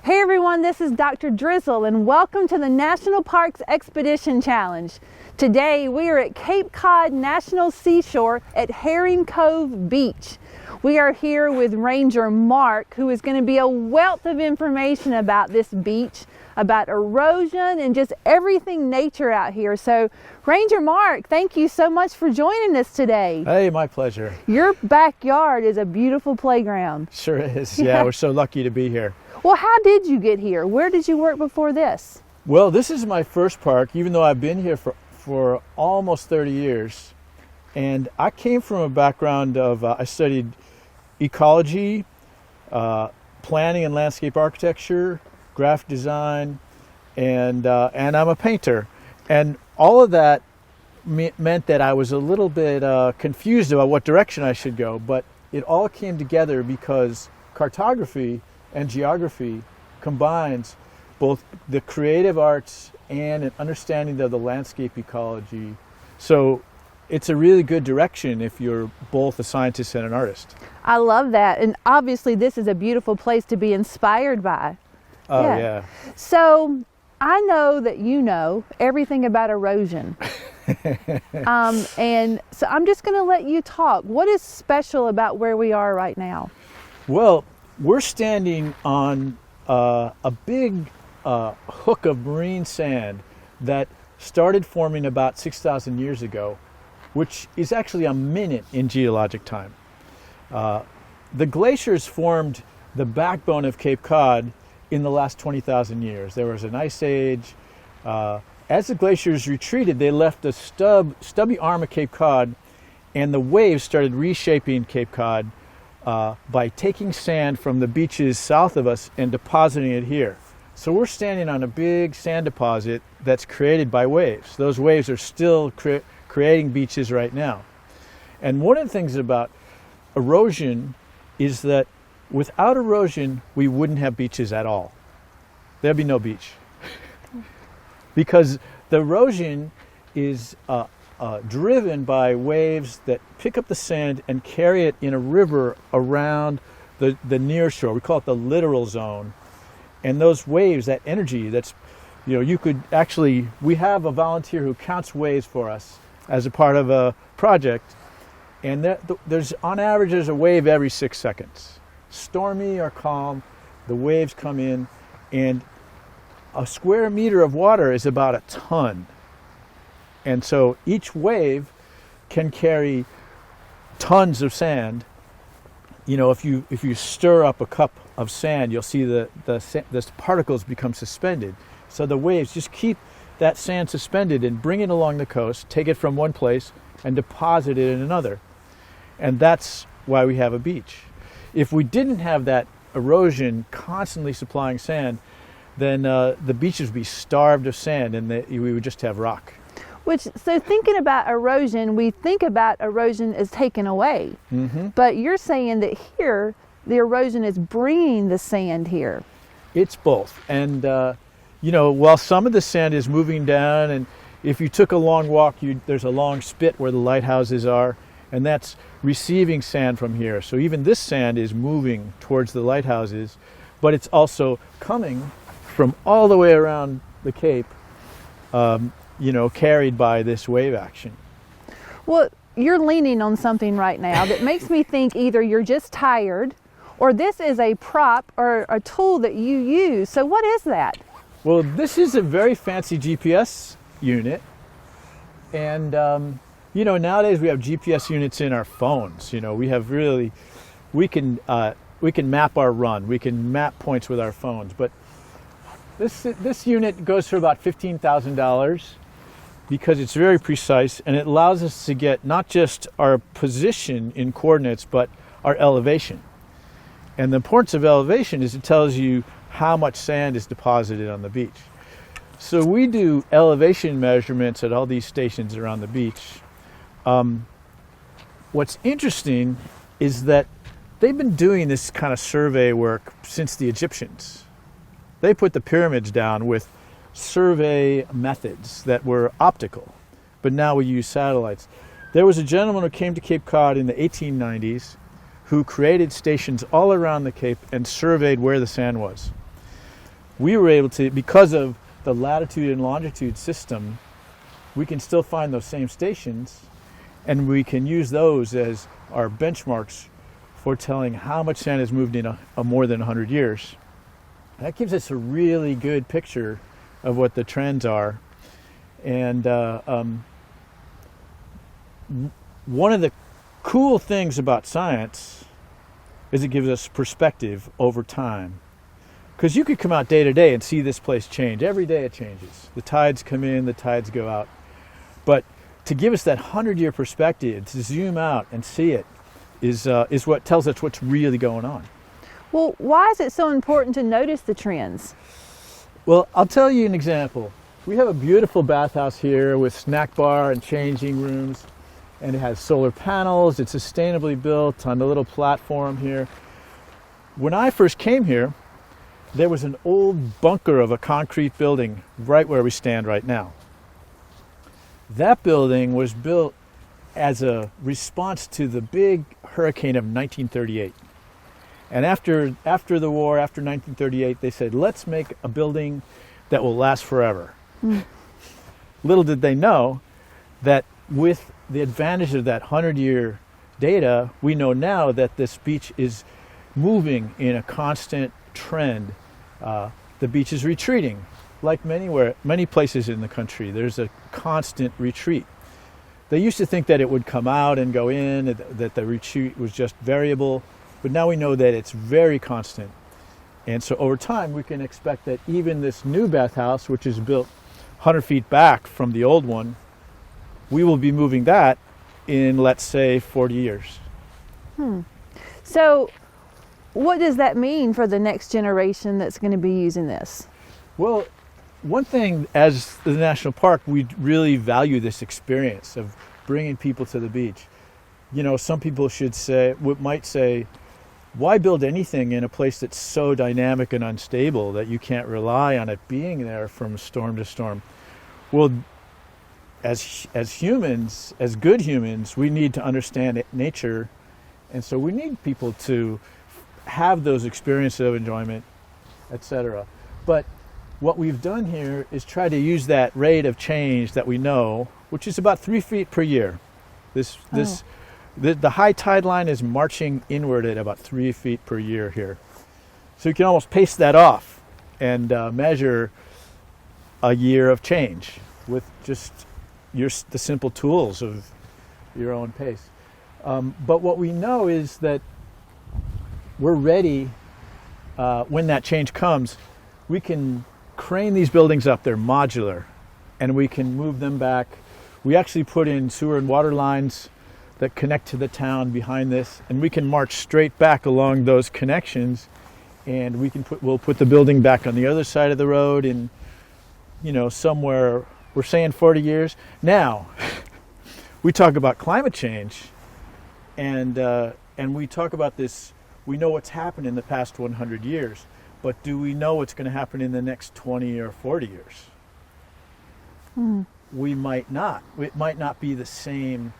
Hey everyone, this is Dr. Drizzle and welcome to the National Parks Expedition Challenge. Today we are at Cape Cod National Seashore at Herring Cove Beach. We are here with Ranger Mark, who is going to be a wealth of information about this beach, about erosion and just everything nature out here. So Ranger Mark, thank you so much for joining us today. Hey, my pleasure. Your backyard is a beautiful playground. Sure is. Yeah, we're so lucky to be here. Well, how did you get here? Where did you work before this? Well, this is my first park, even though I've been here for almost 30 years. And I came from a background of, I studied ecology, planning and landscape architecture, graphic design, and I'm a painter. And all of that meant that I was a little bit confused about what direction I should go, but it all came together because cartography and geography combines both the creative arts and an understanding of the landscape ecology. So it's a really good direction if you're both a scientist and an artist. I love that. And obviously this is a beautiful place to be inspired by. Oh, yeah. So I know that you know everything about erosion. And so I'm just going to let you talk. What is special about where we are right now? Well, we're standing on a big hook of marine sand that started forming about 6,000 years ago, which is actually a minute in geologic time. The glaciers formed the backbone of Cape Cod in the last 20,000 years. There was an ice age. As the glaciers retreated, they left a stubby arm of Cape Cod, and the waves started reshaping Cape Cod by taking sand from the beaches south of us and depositing it here. So we're standing on a big sand deposit that's created by waves. Those waves are still creating beaches right now. And one of the things about erosion is that without erosion, we wouldn't have beaches at all. There'd be no beach. Because the erosion is driven by waves that pick up the sand and carry it in a river around the near shore. We call it the littoral zone. And those waves, that energy, that's, you could actually, we have a volunteer who counts waves for us as a part of a project. And there's, on average, there's a wave every 6 seconds. Stormy or calm, the waves come in, and a square meter of water is about a ton. And so each wave can carry tons of sand. If you stir up a cup of sand, you'll see the particles become suspended. So the waves just keep that sand suspended and bring it along the coast, take it from one place and deposit it in another. And that's why we have a beach. If we didn't have that erosion constantly supplying sand, then the beaches would be starved of sand and we would just have rock. So thinking about erosion, we think about erosion as taken away. Mm-hmm. But you're saying that here, the erosion is bringing the sand here. It's both. And, while some of the sand is moving down, and if you took a long walk, there's a long spit where the lighthouses are, and that's receiving sand from here. So even this sand is moving towards the lighthouses, but it's also coming from all the way around the Cape, carried by this wave action. Well, you're leaning on something right now that makes me think either you're just tired or this is a prop or a tool that you use. So what is that? Well, this is a very fancy GPS unit. And, nowadays we have GPS units in our phones. We can map our run. We can map points with our phones. But this unit goes for about $15,000 because it's very precise, and it allows us to get not just our position in coordinates, but our elevation. And the importance of elevation is it tells you how much sand is deposited on the beach. So we do elevation measurements at all these stations around the beach. What's interesting is that they've been doing this kind of survey work since the Egyptians. They put the pyramids down with survey methods that were optical, but now we use satellites. There was a gentleman who came to Cape Cod in the 1890s who created stations all around the Cape and surveyed where the sand was. we were able to, because of the latitude and longitude system, we can still find those same stations, and we can use those as our benchmarks for telling how much sand has moved in a more than 100 years. That gives us a really good picture of what the trends are. And one of the cool things about science is it gives us perspective over time. Because you could come out day to day and see this place change. Every day it changes. The tides come in, the tides go out. But to give us that 100-year perspective, to zoom out and see it, is what tells us what's really going on. Well, why is it so important to notice the trends? Well, I'll tell you an example. We have a beautiful bathhouse here with snack bar and changing rooms, and it has solar panels. It's sustainably built on a little platform here. When I first came here, there was an old bunker of a concrete building right where we stand right now. That building was built as a response to the big hurricane of 1938. And after the war, after 1938, they said, let's make a building that will last forever. Little did they know that with the advantage of that 100-year data, we know now that this beach is moving in a constant trend. The beach is retreating. Like many places in the country, there's a constant retreat. They used to think that it would come out and go in, that the retreat was just variable, but now we know that it's very constant. And so over time, we can expect that even this new bathhouse, which is built 100 feet back from the old one, we will be moving that in, let's say, 40 years. So what does that mean for the next generation that's going to be using this? Well, one thing, as the national park, we really value this experience of bringing people to the beach. You know, some people might say, why build anything in a place that's so dynamic and unstable that you can't rely on it being there from storm to storm? Well, as humans, as good humans, we need to understand nature, and so we need people to have those experiences of enjoyment, etc. But what we've done here is try to use that rate of change that we know, which is about 3 feet per year. The high tide line is marching inward at about 3 feet per year here. So you can almost pace that off and measure a year of change with just the simple tools of your own pace. But what we know is that we're ready when that change comes. We can crane these buildings up. They're modular, and we can move them back. We actually put in sewer and water lines that connect to the town behind this, and we can march straight back along those connections, and we'll put the building back on the other side of the road in, somewhere, we're saying 40 years. Now, we talk about climate change, and we talk about this. We know what's happened in the past 100 years, but do we know what's going to happen in the next 20 or 40 years? We might not. It might not be the same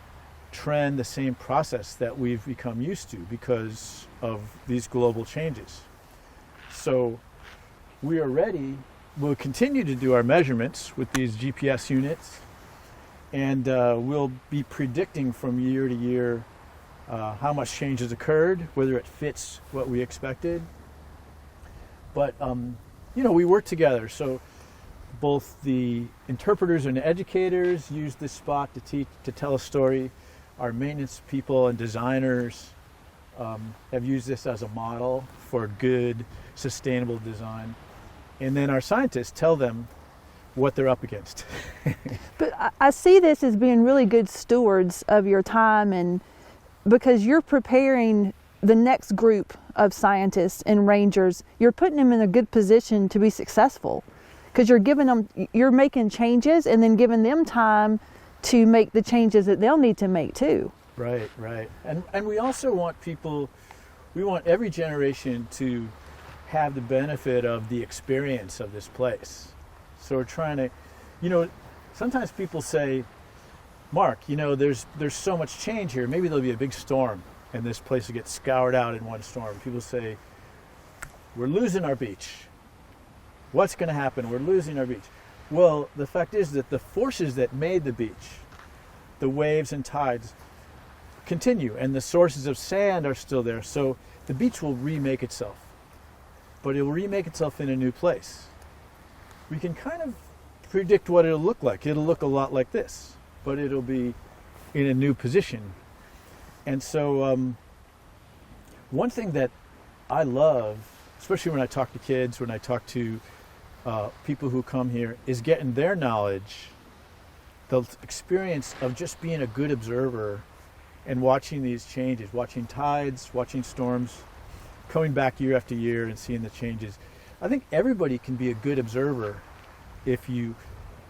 trend, the same process that we've become used to because of these global changes. So we are ready. We'll continue to do our measurements with these GPS units, and we'll be predicting from year to year how much change has occurred, whether it fits what we expected. But, we work together. So both the interpreters and educators use this spot to tell a story. Our maintenance people and designers have used this as a model for good, sustainable design. And then our scientists tell them what they're up against. But I see this as being really good stewards of your time, and because you're preparing the next group of scientists and rangers, you're putting them in a good position to be successful, because you're making changes and then giving them time to make the changes that they'll need to make too. Right. And we also want every generation to have the benefit of the experience of this place. So we're trying to, sometimes people say, Mark, there's so much change here. Maybe there'll be a big storm and this place will get scoured out in one storm. People say, we're losing our beach. What's going to happen? We're losing our beach. Well, the fact is that the forces that made the beach, the waves and tides, continue, and the sources of sand are still there. So the beach will remake itself, but it will remake itself in a new place. We can kind of predict what it'll look like. It'll look a lot like this, but it'll be in a new position. And so one thing that I love, especially when I talk to kids, when I talk to people who come here, is getting their knowledge, the experience of just being a good observer and watching these changes, watching tides, watching storms, coming back year after year and seeing the changes. I think everybody can be a good observer if you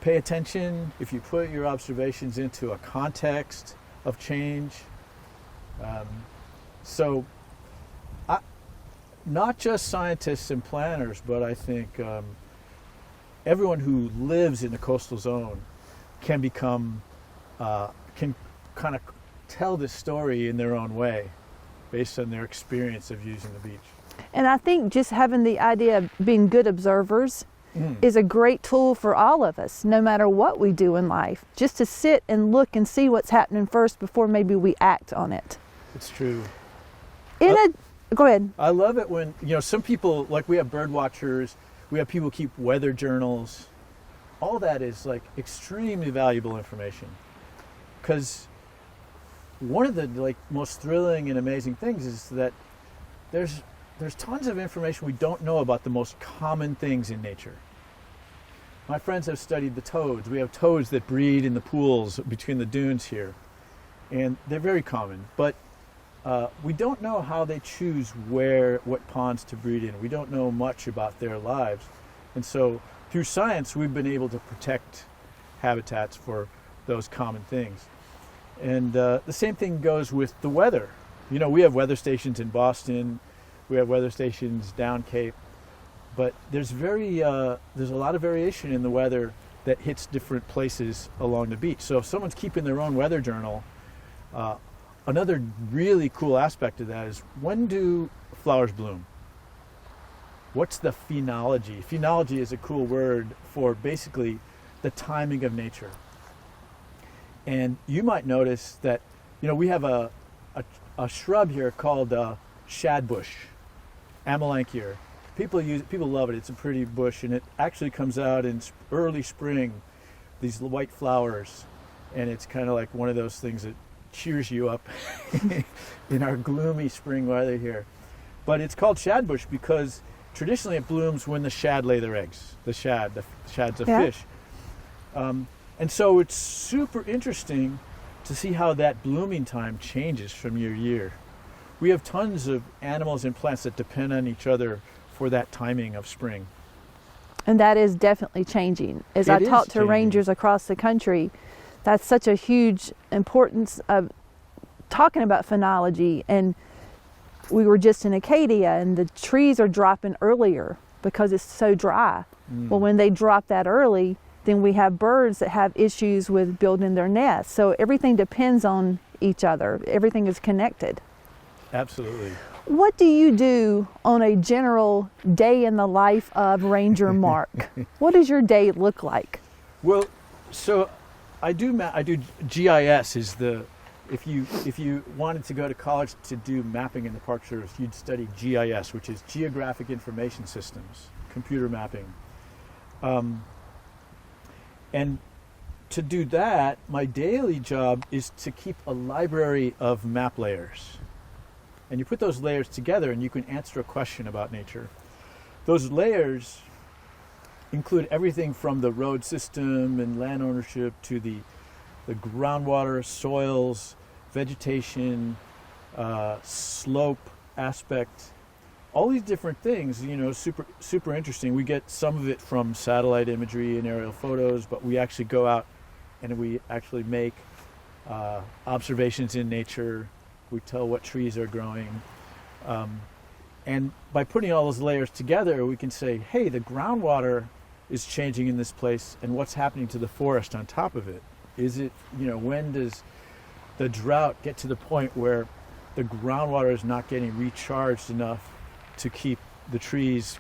pay attention, if you put your observations into a context of change. Not just scientists and planners, but I think everyone who lives in the coastal zone can become, can kind of tell this story in their own way based on their experience of using the beach. And I think just having the idea of being good observers is a great tool for all of us, no matter what we do in life, just to sit and look and see what's happening first before maybe we act on it. It's true. Go ahead. I love it when, some people, like we have bird watchers, we have people keep weather journals. All that is like extremely valuable information, because one of the most thrilling and amazing things is that there's tons of information we don't know about the most common things in nature. My friends have studied the toads. We have toads that breed in the pools between the dunes here, and they're very common, but we don't know how they choose what ponds to breed in. We don't know much about their lives. And so through science, we've been able to protect habitats for those common things. And the same thing goes with the weather. We have weather stations in Boston. We have weather stations down Cape. But there's a lot of variation in the weather that hits different places along the beach. So if someone's keeping their own weather journal, another really cool aspect of that is, when do flowers bloom? What's the phenology? Phenology is a cool word for basically the timing of nature. And you might notice that, we have a shrub here called shadbush, Amelanchier. People love it. It's a pretty bush, and it actually comes out in early spring, these white flowers, and it's kind of like one of those things that cheers you up in our gloomy spring weather here. But it's called shadbush because traditionally it blooms when the shad lay their eggs. The shad's a fish. And so it's super interesting to see how that blooming time changes from year to year. We have tons of animals and plants that depend on each other for that timing of spring. And that is definitely changing. As I talk to rangers across the country, that's such a huge importance of talking about phenology. And we were just in Acadia, and the trees are dropping earlier because it's so dry. Well, when they drop that early, then we have birds that have issues with building their nests. So everything depends on each other. Everything is connected. Absolutely. What do you do on a general day in the life of Ranger Mark? What does your day look like? Well, so I do GIS is if you wanted to go to college to do mapping in the Park Service, you'd study GIS, which is Geographic Information Systems, computer mapping. And to do that, my daily job is to keep a library of map layers. And you put those layers together and you can answer a question about nature. Those layers include everything from the road system and land ownership to the groundwater, soils, vegetation, slope aspect, all these different things, super interesting. We get some of it from satellite imagery and aerial photos, but we actually go out and we actually make observations in nature. We tell what trees are growing. And by putting all those layers together, we can say, hey, the groundwater is changing in this place, and what's happening to the forest on top of it? Is it, when does the drought get to the point where the groundwater is not getting recharged enough to keep the trees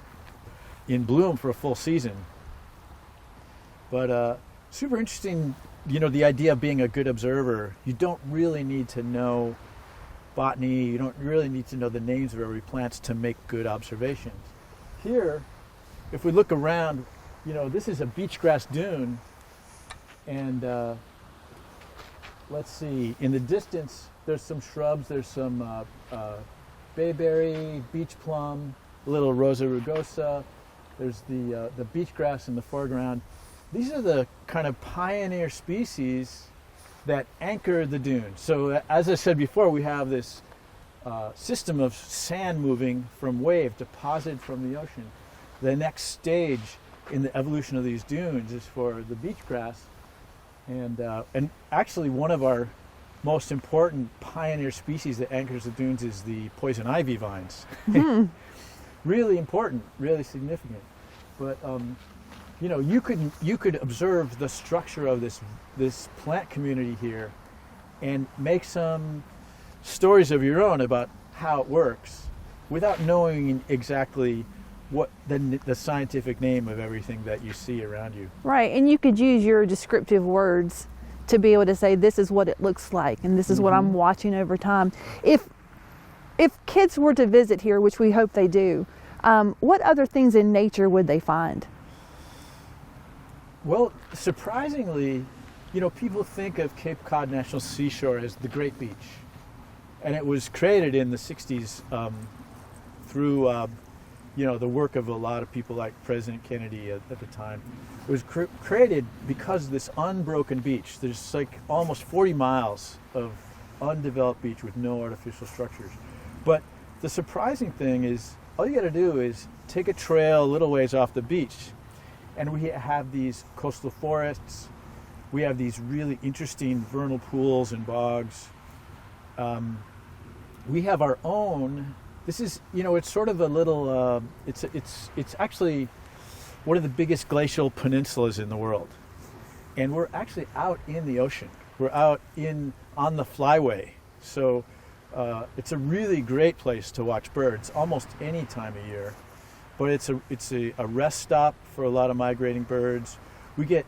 in bloom for a full season. But super interesting, the idea of being a good observer. You don't really need to know botany. You don't really need to know the names of every plant to make good observations. Here, if we look around, this is a beach grass dune, and let's see, in the distance there's some shrubs. There's some bayberry, beach plum, a little rosa rugosa. There's the beach grass in the foreground. These are the kind of pioneer species that anchor the dunes. So as I said before, we have this system of sand moving from wave deposited from the ocean. The next stage in the evolution of these dunes is for the beach grass. And actually one of our most important pioneer species that anchors the dunes is the poison ivy vines. Really important, really significant. But you could observe the structure of this plant community here and make some stories of your own about how it works without knowing exactly what the scientific name of everything that you see around you. Right, and you could use your descriptive words to be able to say this is what it looks like and this is what I'm watching over time. If kids were to visit here, which we hope they do, what other things in nature would they find? Well, surprisingly, people think of Cape Cod National Seashore as the Great Beach. And it was created in the 60s through, the work of a lot of people like President Kennedy at the time. It was created because of this unbroken beach. There's like almost 40 miles of undeveloped beach with no artificial structures. But the surprising thing is, all you got to do is take a trail a little ways off the beach, and we have these coastal forests. We have these really interesting vernal pools and bogs. We have our own. This is, it's sort of a little. It's actually one of the biggest glacial peninsulas in the world, and we're actually out in the ocean. We're out on the flyway, so it's a really great place to watch birds almost any time of year. But it's a rest stop for a lot of migrating birds. We get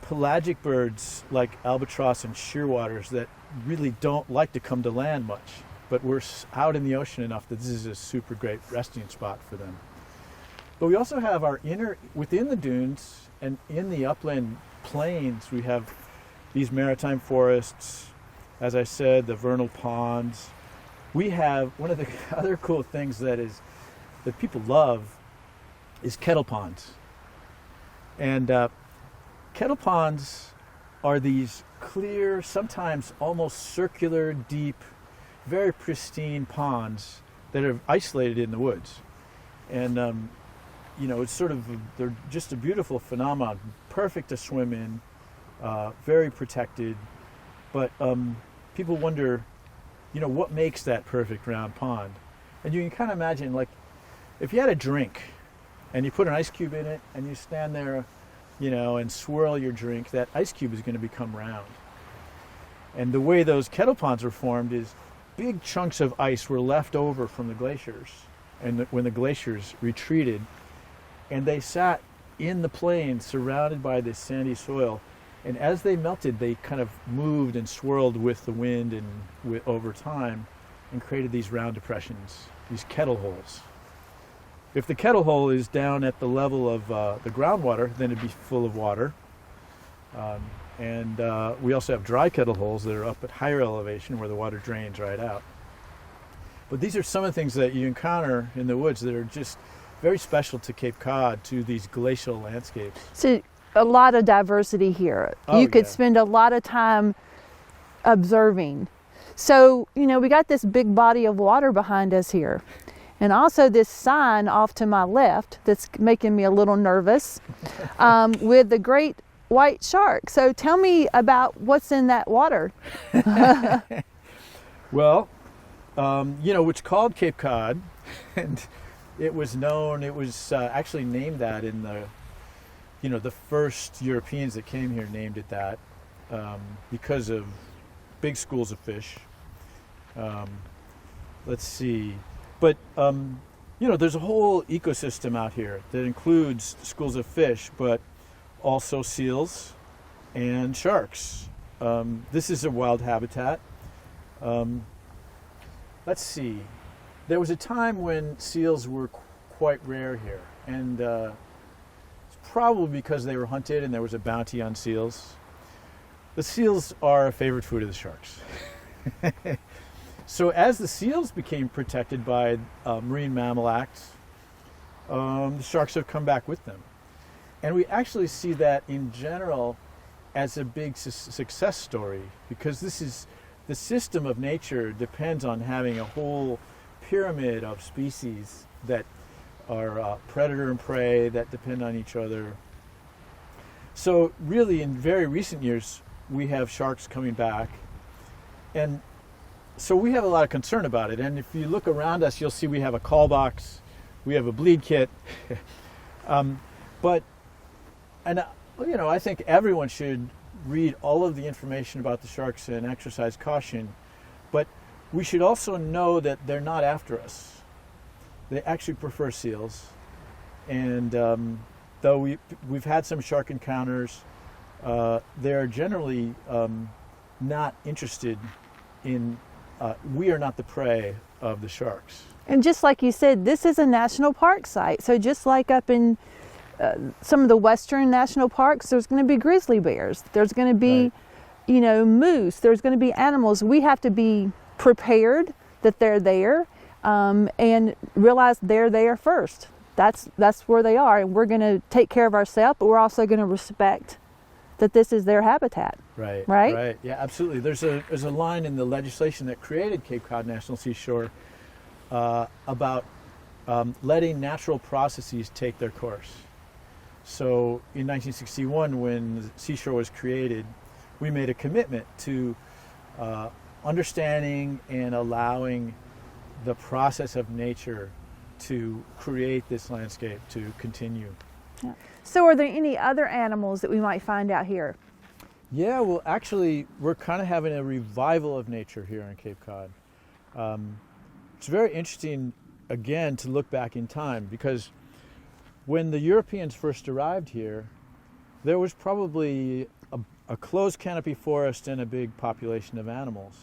pelagic birds like albatross and shearwaters that really don't like to come to land much, but we're out in the ocean enough that this is a super great resting spot for them. But we also have our within the dunes and in the upland plains, we have these maritime forests, as I said, the vernal ponds. We have one of the other cool things that people love is kettle ponds. And kettle ponds are these clear, sometimes almost circular, deep, very pristine ponds that are isolated in the woods. And it's they're just a beautiful phenomenon, perfect to swim in, very protected. But people wonder, what makes that perfect round pond? And you can kind of imagine, like, if you had a drink and you put an ice cube in it and you stand there, and swirl your drink, that ice cube is going to become round. And the way those kettle ponds were formed is big chunks of ice were left over from the glaciers, and when the glaciers retreated, and they sat in the plain surrounded by this sandy soil, and as they melted, they kind of moved and swirled with the wind and over time, and created these round depressions, these kettle holes. If the kettle hole is down at the level of the groundwater, then it'd be full of water. And we also have dry kettle holes that are up at higher elevation where the water drains right out. But these are some of the things that you encounter in the woods that are just very special to Cape Cod, to these glacial landscapes. So a lot of diversity here. You could spend a lot of time observing. So, we got this big body of water behind us here. And also this sign off to my left that's making me a little nervous with the great white shark. So tell me about what's in that water. Well, it's called Cape Cod, and it was actually named that in the first Europeans that came here named it that because of big schools of fish. Let's see. But There's a whole ecosystem out here that includes schools of fish, but also seals and sharks. This is a wild habitat. Let's see. There was a time when seals were quite rare here, and it's probably because they were hunted and there was a bounty on seals. The seals are a favorite food of the sharks. So as the seals became protected by Marine Mammal Act, the sharks have come back with them. And we actually see that in general as a big success story, because this is the system of nature depends on having a whole pyramid of species that are predator and prey that depend on each other. So really in very recent years, we have sharks coming back. And so we have a lot of concern about it. And if you look around us, you'll see we have a call box, we have a bleed kit. I think everyone should read all of the information about the sharks and exercise caution. But we should also know that they're not after us. They actually prefer seals. And though we've had some shark encounters, they're generally not interested in, we are not the prey of the sharks. And just like you said, this is a national park site. So just like up in some of the western national parks, there's going to be grizzly bears. There's going to be, Right. Moose. There's going to be animals. We have to be prepared that they're there and realize they're there first. That's where they are. And we're going to take care of ourselves, but we're also going to respect that this is their habitat. Right. Right? Right. Yeah, absolutely. There's a line in the legislation that created Cape Cod National Seashore about letting natural processes take their course. So in 1961, when the seashore was created, we made a commitment to understanding and allowing the process of nature to create this landscape to continue. Yeah. So are there any other animals that we might find out here? Yeah, well, actually, we're kind of having a revival of nature here in Cape Cod. It's very interesting, again, to look back in time, because when the Europeans first arrived here, there was probably a closed canopy forest and a big population of animals.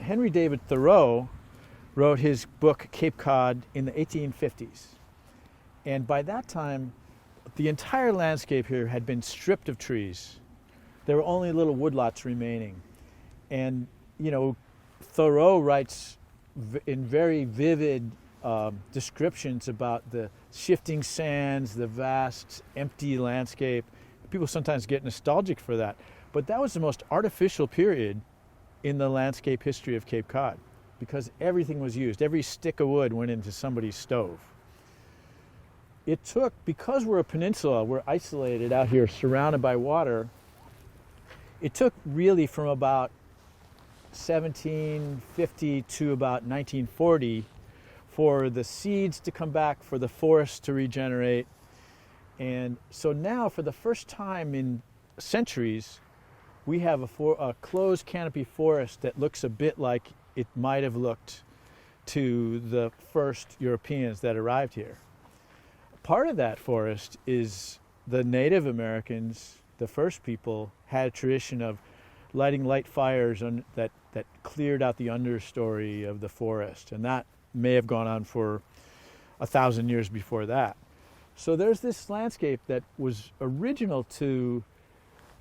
Henry David Thoreau wrote his book Cape Cod in the 1850s. And by that time, the entire landscape here had been stripped of trees. There were only little woodlots remaining. And, Thoreau writes in very vivid descriptions about the shifting sands, the vast empty landscape. People sometimes get nostalgic for that. But that was the most artificial period in the landscape history of Cape Cod, because everything was used. Every stick of wood went into somebody's stove. It took, because we're a peninsula, we're isolated out here surrounded by water, it took really from about 1750 to about 1940 for the seeds to come back, for the forests to regenerate. And so now, for the first time in centuries, we have a closed canopy forest that looks a bit like it might have looked to the first Europeans that arrived here. Part of that forest is the Native Americans, the first people, had a tradition of lighting light fires that cleared out the understory of the forest. And that may have gone on for 1,000 years before that. So there's this landscape that was original to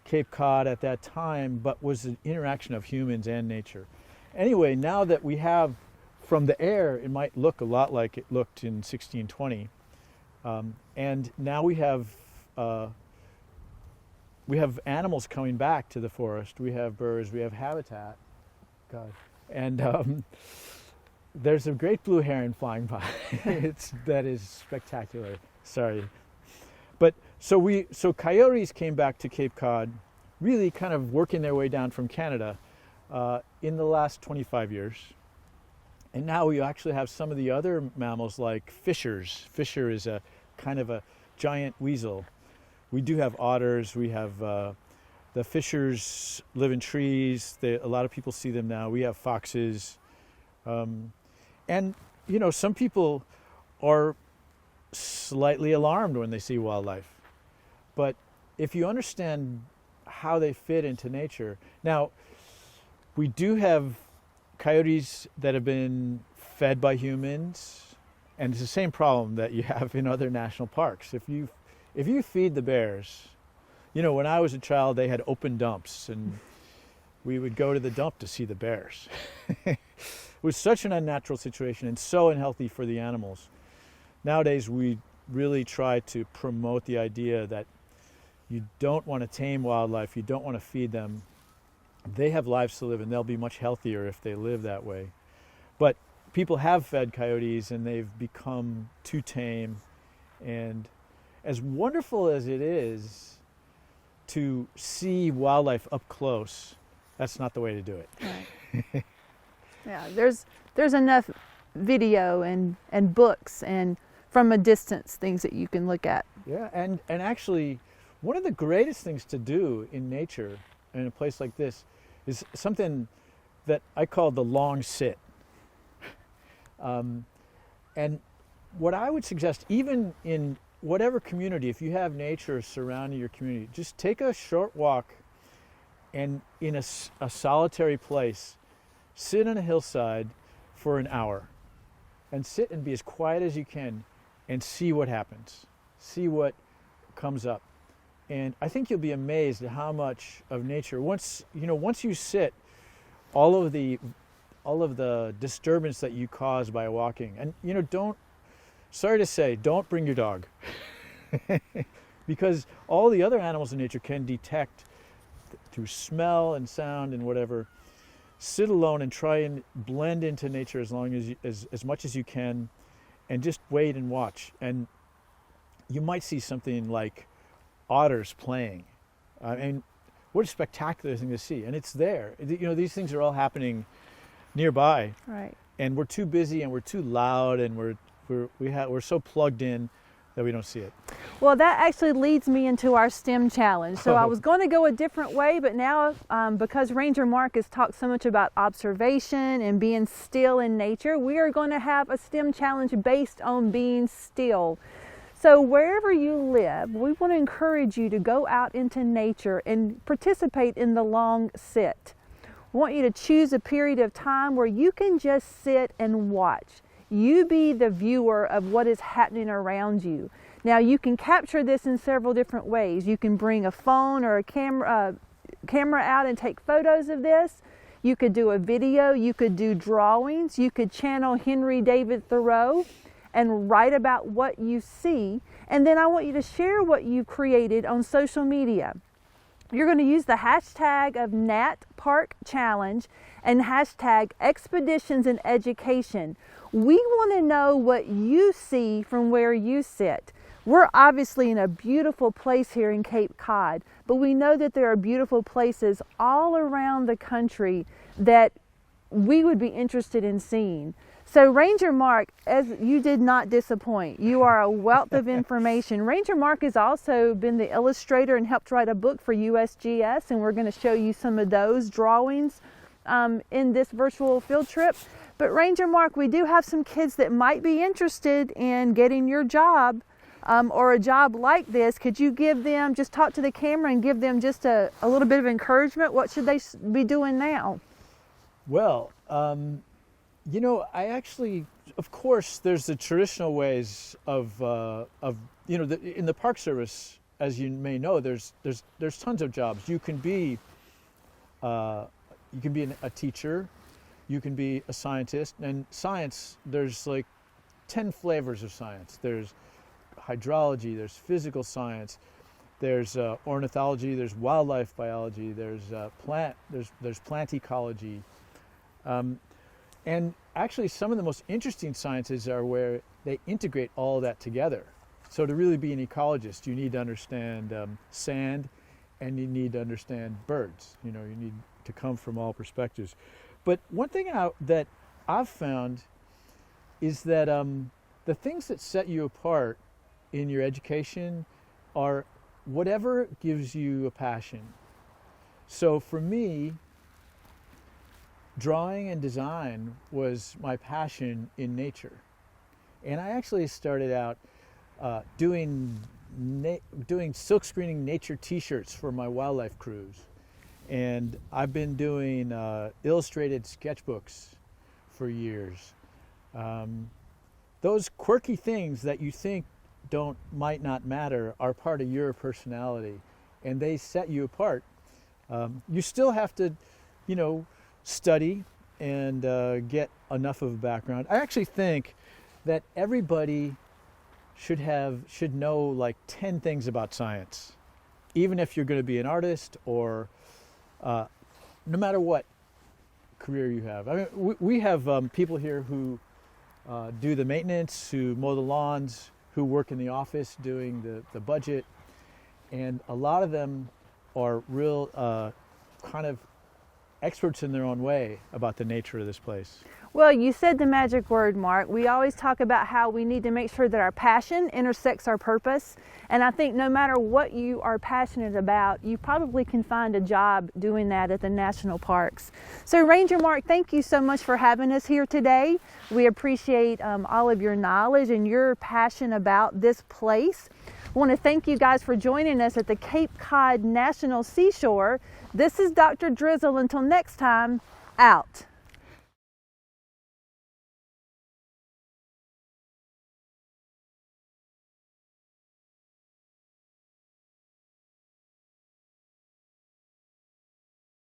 Cape Cod at that time, but was an interaction of humans and nature. Anyway, now that we have, from the air, it might look a lot like it looked in 1620. And now we have animals coming back to the forest. We have birds, we have habitat. God. And there's a great blue heron flying by. That is spectacular. Sorry. But so coyotes came back to Cape Cod, really kind of working their way down from Canada in the last 25 years. And now we actually have some of the other mammals like fishers. Fisher is a kind of a giant weasel. We do have otters. We have the fishers live in trees. A lot of people see them now. We have foxes. And some people are slightly alarmed when they see wildlife. But if you understand how they fit into nature. Now, we do have coyotes that have been fed by humans, and it's the same problem that you have in other national parks. If you feed the bears, when I was a child, they had open dumps, and we would go to the dump to see the bears. It was such an unnatural situation and so unhealthy for the animals. Nowadays, we really try to promote the idea that you don't want to tame wildlife, you don't want to feed them. They have lives to live, and they'll be much healthier if they live that way. But people have fed coyotes, and they've become too tame. And as wonderful as it is to see wildlife up close, that's not the way to do it. Right. Yeah, there's enough video and books and from a distance things that you can look at. Yeah, and actually, one of the greatest things to do in nature in a place like this is something that I call the long sit. And what I would suggest, even in whatever community, if you have nature surrounding your community, just take a short walk and in a solitary place, sit on a hillside for an hour and sit and be as quiet as you can and see what happens, see what comes up. And I think you'll be amazed at how much of nature, once you sit, all of the disturbance that you cause by walking, and don't bring your dog. Because all the other animals in nature can detect through smell and sound and whatever. Sit alone and try and blend into nature as much as you can, and just wait and watch. And you might see something like otters playing. I mean, what a spectacular thing to see. And it's there. These things are all happening nearby. Right. And we're too busy and we're too loud and we're so plugged in that we don't see it. Well, that actually leads me into our STEM challenge. So I was going to go a different way, but now because Ranger Mark has talked so much about observation and being still in nature, we are going to have a STEM challenge based on being still. So wherever you live, we want to encourage you to go out into nature and participate in the long sit. We want you to choose a period of time where you can just sit and watch. You be the viewer of what is happening around you. Now you can capture this in several different ways. You can bring a phone or a camera out and take photos of this. You could do a video, you could do drawings, you could channel Henry David Thoreau and write about what you see. And then I want you to share what you've created on social media. You're going to use the hashtag of Nat Park Challenge and hashtag Expeditions in Education. We want to know what you see from where you sit. We're obviously in a beautiful place here in Cape Cod, but we know that there are beautiful places all around the country that we would be interested in seeing. So Ranger Mark, as you did not disappoint. You are a wealth of information. Ranger Mark has also been the illustrator and helped write a book for USGS, and we're going to show you some of those drawings in this virtual field trip. But Ranger Mark, we do have some kids that might be interested in getting your job or a job like this. Could you give them, just talk to the camera and give them just a little bit of encouragement? What should they be doing now? Well, I actually, of course, there's the traditional ways of in the Park Service, as you may know, there's tons of jobs. You can be a teacher, you can be a scientist, and science, there's like 10 flavors of science. There's hydrology, there's physical science, there's ornithology, there's wildlife biology, there's plant ecology. And actually, some of the most interesting sciences are where they integrate all that together. So to really be an ecologist, you need to understand sand, and you need to understand birds. You need to come from all perspectives. But one thing that I've found is that the things that set you apart in your education are whatever gives you a passion. So for me, drawing and design was my passion in nature. And I actually started out doing silk screening nature t-shirts for my wildlife cruise. And I've been doing illustrated sketchbooks for years. Those quirky things that you think might not matter are part of your personality, and they set you apart. You still have to, study and get enough of a background. I actually think that everybody should know like 10 things about science, even if you're going to be an artist or no matter what career you have. I mean, we have people here who do the maintenance, who mow the lawns, who work in the office doing the budget, and a lot of them are real kind of experts in their own way about the nature of this place. Well, you said the magic word, Mark. We always talk about how we need to make sure that our passion intersects our purpose. And I think no matter what you are passionate about, you probably can find a job doing that at the national parks. So Ranger Mark, thank you so much for having us here today. We appreciate all of your knowledge and your passion about this place. I want to thank you guys for joining us at the Cape Cod National Seashore. This is Dr. Drizzle. Until next time, out.